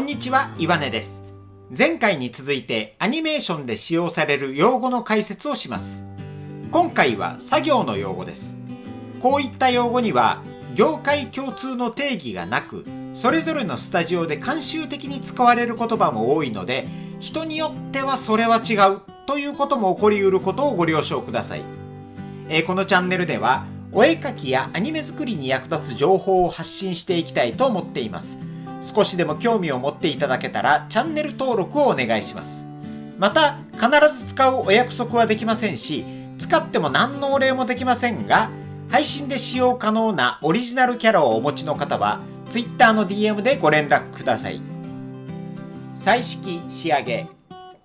にちは、岩根です。前回に続いてアニメーションで使用される用語の解説をします。今回は作業の用語です。こういった用語には業界共通の定義がなく、それぞれのスタジオで慣習的に使われる言葉も多いので、人によってはそれは違うということも起こりうることをご了承ください。このチャンネルではお絵描きやアニメ作りに役立つ情報を発信していきたいと思っています。少しでも興味を持っていただけたらチャンネル登録をお願いします。また、必ず使うお約束はできませんし、使っても何のお礼もできませんが、配信で使用可能なオリジナルキャラをお持ちの方は Twitter の DM でご連絡ください。彩色仕上げ。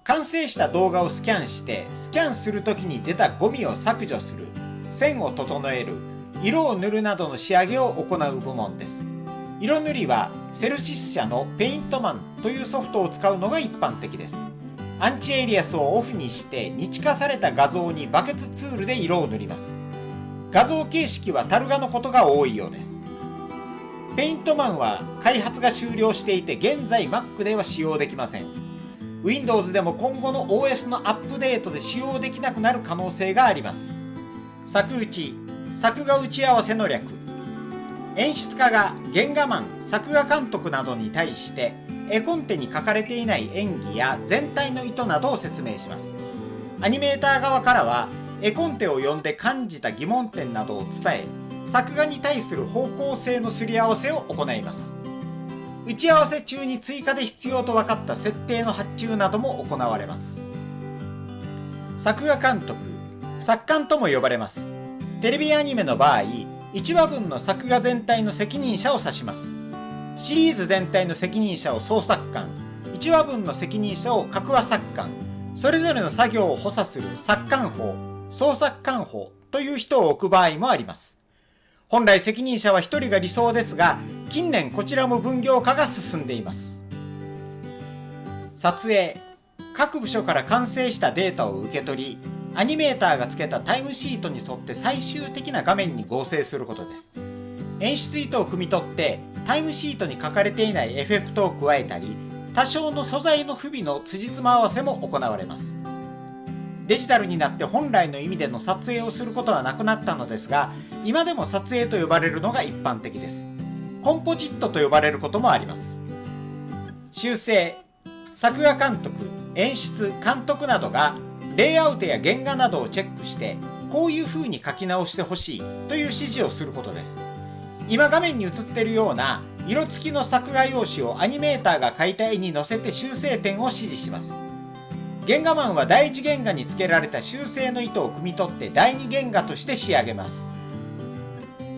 完成した動画をスキャンして、スキャンするときに出たゴミを削除する、線を整える、色を塗るなどの仕上げを行う部門です。色塗りはセルシス社のペイントマンというソフトを使うのが一般的です。アンチエイリアスをオフにして日化された画像にバケツツールで色を塗ります。画像形式はタル画のことが多いようです。ペイントマンは開発が終了していて現在 Mac では使用できません。Windows でも今後の OS のアップデートで使用できなくなる可能性があります。作打ち、作画打ち合わせの略。演出家が原画マン、作画監督などに対して絵コンテに書かれていない演技や全体の意図などを説明します。アニメーター側からは絵コンテを読んで感じた疑問点などを伝え、作画に対する方向性のすり合わせを行います。打ち合わせ中に追加で必要と分かった設定の発注なども行われます。作画監督、作監とも呼ばれます。テレビアニメの場合、1話分の作画全体の責任者を指します。シリーズ全体の責任者を総作監、1話分の責任者を各話作監、それぞれの作業を補佐する作監法、総作監法という人を置く場合もあります。本来責任者は1人が理想ですが、近年こちらも分業化が進んでいます。撮影、各部署から完成したデータを受け取り、アニメーターがつけたタイムシートに沿って最終的な画面に合成することです。演出意図を汲み取ってタイムシートに書かれていないエフェクトを加えたり、多少の素材の不備の辻褄合わせも行われます。デジタルになって本来の意味での撮影をすることはなくなったのですが、今でも撮影と呼ばれるのが一般的です。コンポジットと呼ばれることもあります。修正、作画監督、演出、監督などがレイアウトや原画などをチェックして、こういう風に書き直してほしいという指示をすることです。今画面に映っているような色付きの作画用紙をアニメーターが描いた絵に載せて修正点を指示します。原画マンは第一原画に付けられた修正の意図を汲み取って第二原画として仕上げます。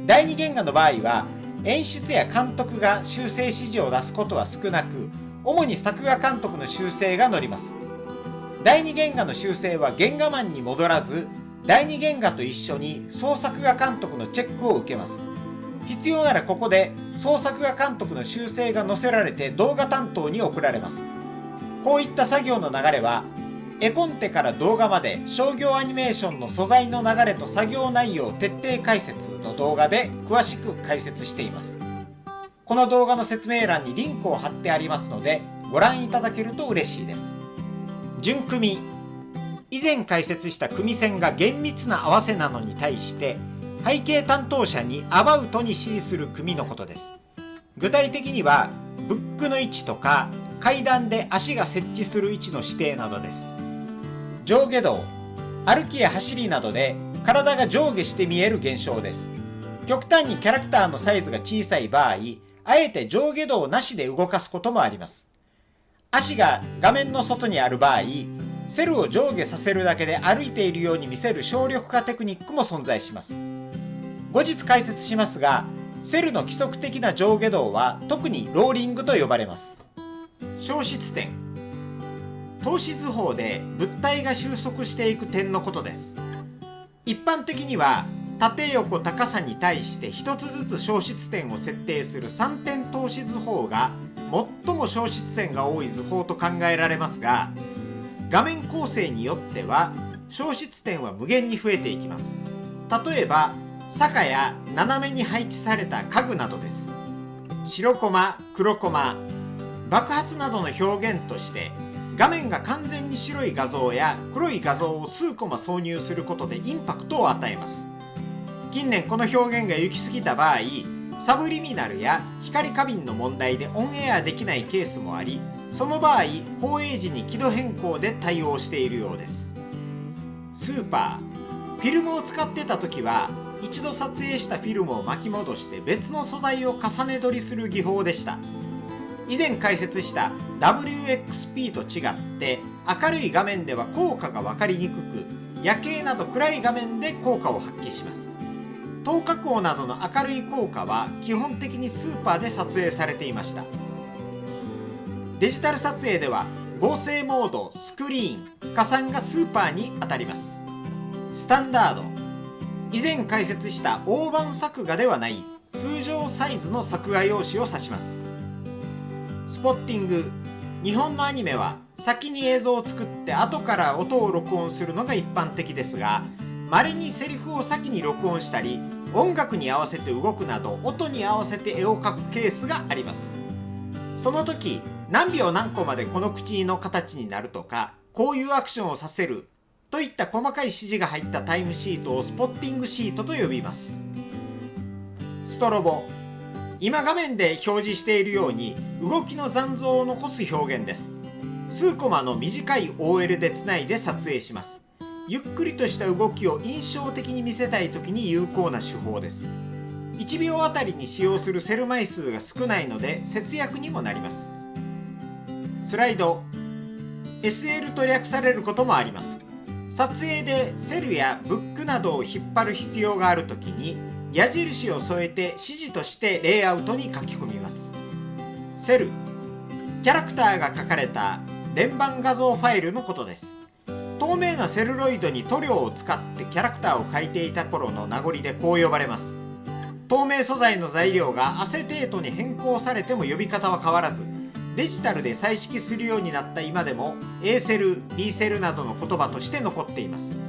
第二原画の場合は演出や監督が修正指示を出すことは少なく、主に作画監督の修正が載ります。第二原画の修正は原画マンに戻らず、第二原画と一緒に総作画監督のチェックを受けます。必要ならここで総作画監督の修正が載せられて動画担当に送られます。こういった作業の流れは、絵コンテから動画まで商業アニメーションの素材の流れと作業内容徹底解説の動画で詳しく解説しています。この動画の説明欄にリンクを貼ってありますので、ご覧いただけると嬉しいです。順組。以前解説した組線が厳密な合わせなのに対して、背景担当者にアバウトに指示する組のことです。具体的には、ブックの位置とか、階段で足が設置する位置の指定などです。上下動。歩きや走りなどで体が上下して見える現象です。極端にキャラクターのサイズが小さい場合、あえて上下動なしで動かすこともあります。足が画面の外にある場合、セルを上下させるだけで歩いているように見せる省力化テクニックも存在します。後日解説しますが、セルの規則的な上下動は特にローリングと呼ばれます。消失点。透視図法で物体が収束していく点のことです。一般的には縦横高さに対して一つずつ消失点を設定する3点透視図法が最も消失点が多い図法と考えられますが、画面構成によっては消失点は無限に増えていきます。例えば坂や斜めに配置された家具などです。白コマ、黒コマ、爆発などの表現として、画面が完全に白い画像や黒い画像を数コマ挿入することでインパクトを与えます。近年この表現が行き過ぎた場合、サブリミナルや光過敏の問題でオンエアできないケースもあり、その場合放映時に輝度変更で対応しているようです。スーパー、フィルムを使ってた時は一度撮影したフィルムを巻き戻して別の素材を重ね撮りする技法でした。以前解説した WXP と違って明るい画面では効果が分かりにくく、夜景など暗い画面で効果を発揮します。透過光などの明るい効果は基本的にスーパーで撮影されていました。デジタル撮影では合成モード、スクリーン、加算がスーパーに当たります。スタンダード、以前解説した大判作画ではない通常サイズの作画用紙を指します。スポッティング、日本のアニメは先に映像を作って後から音を録音するのが一般的ですが、稀にセリフを先に録音したり、音楽に合わせて動くなど音に合わせて絵を描くケースがあります。その時、何秒何個までこの口の形になるとか、こういうアクションをさせるといった細かい指示が入ったタイムシートをスポッティングシートと呼びます。ストロボ、今画面で表示しているように動きの残像を残す表現です。数コマの短い OL でつないで撮影します。ゆっくりとした動きを印象的に見せたい時に有効な手法です。1秒あたりに使用するセル枚数が少ないので節約にもなります。スライド、 SL と略されることもあります。撮影でセルやブックなどを引っ張る必要があるときに矢印を添えて指示としてレイアウトに書き込みます。セル、キャラクターが書かれた連番画像ファイルのことです。透明なセルロイドに塗料を使ってキャラクターを描いていた頃の名残でこう呼ばれます。透明素材の材料がアセテートに変更されても呼び方は変わらず、デジタルで彩色するようになった今でも A セル、B セルなどの言葉として残っています。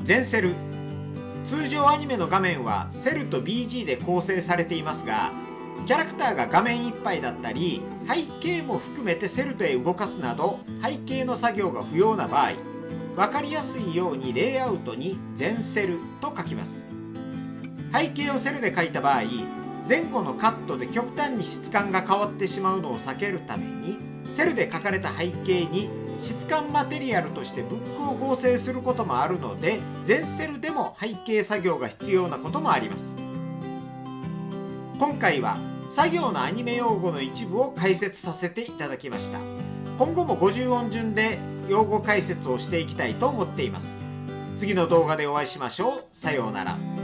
全セル、通常アニメの画面はセルと BG で構成されていますが、キャラクターが画面いっぱいだったり背景も含めてセルトへ動かすなど背景の作業が不要な場合、分かりやすいようにレイアウトに全セルと書きます。背景をセルで書いた場合、前後のカットで極端に質感が変わってしまうのを避けるために、セルで書かれた背景に質感マテリアルとしてブックを合成することもあるので、全セルでも背景作業が必要なこともあります。今回は作業のアニメ用語の一部を解説させていただきました。今後も50音順で用語解説をしていきたいと思っています。次の動画でお会いしましょう。さようなら。